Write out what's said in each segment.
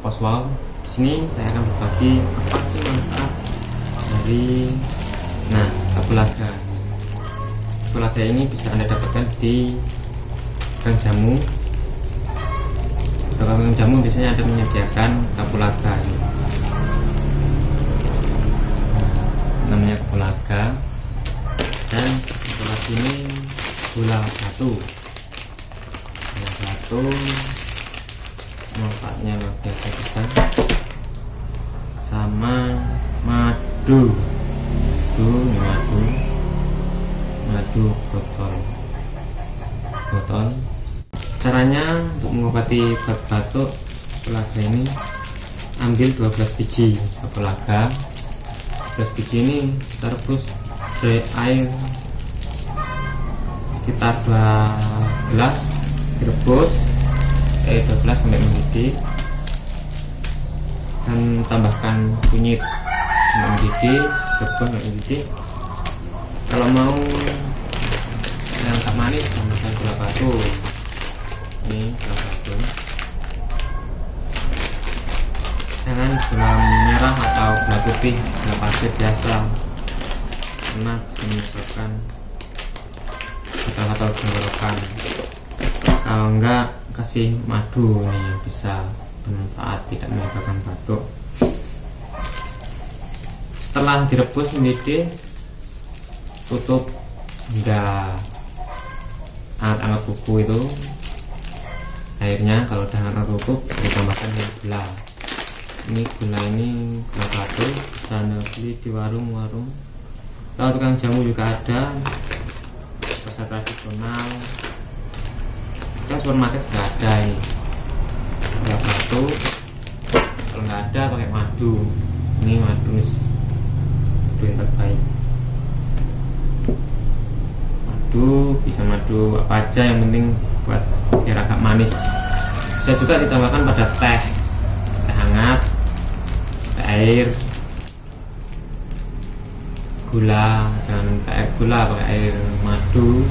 Poswal. Di sini saya akan berbagi apa sih manfaat dari kapulaga. Kapulaga ini bisa Anda dapatkan di tukang jamu. Tukang jamu biasanya ada menyediakan kapulaga. Namanya kapulaga, dan kapulaga ini gula batu. Manfaatnya luar biasa besar, sama madu botol. Caranya untuk mengobati batuk kapulaga ini, ambil 12 biji kapulaga. 12 biji ini kita rebus dari air sekitar 2 gelas, direbus 12 sampai mendidih, dan tambahkan kunyit sampai mendidih, rebus sampai mendidih. Kalau mau yang tak manis, tambahkan gula batu. Ini gula batu, jangan gula merah atau gula putih, gula pasir biasa, karena bisa menyebabkan gatal tenggorokan. Kalau enggak, kasih madu nih yang bisa bermanfaat, tidak menyebabkan batuk. Setelah direbus mendidih, tutup hingga hangat-hangat kuku itu airnya. Kalau udah hangat tutup, ditambahkan gula. Ini gula batu, bisa Anda beli di warung-warung. Kalau tukang jamu juga ada, pasar tradisional, kan supermarket juga ada ini gula batu. Kalau nggak ada, pakai madu. Ini madu yang terbaik. Madu bisa madu apa aja, yang penting buat biar agak manis. Bisa juga ditambahkan pada teh hangat, teh air, gula. Jangan pakai air gula, pakai air madu.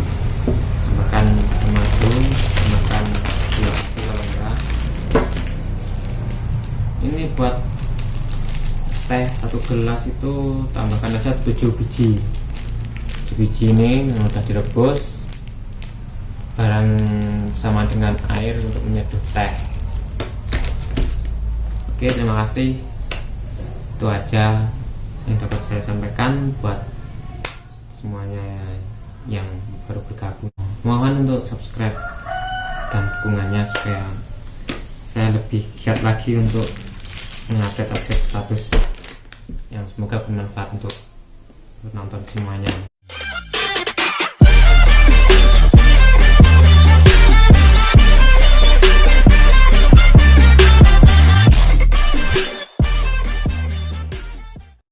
Tambahkan madu, tambahkan gula batu kalau enggak. Ini buat teh 1 gelas itu tambahkan aja 7 biji. 7 biji ini yang sudah direbus barang sama dengan air untuk menyeduh teh. Oke, terima kasih. Itu aja yang dapat saya sampaikan buat semuanya yang baru bergabung. Mohon untuk subscribe dan dukungannya supaya saya lebih giat lagi untuk mengupdate status yang semoga bermanfaat untuk penonton semuanya.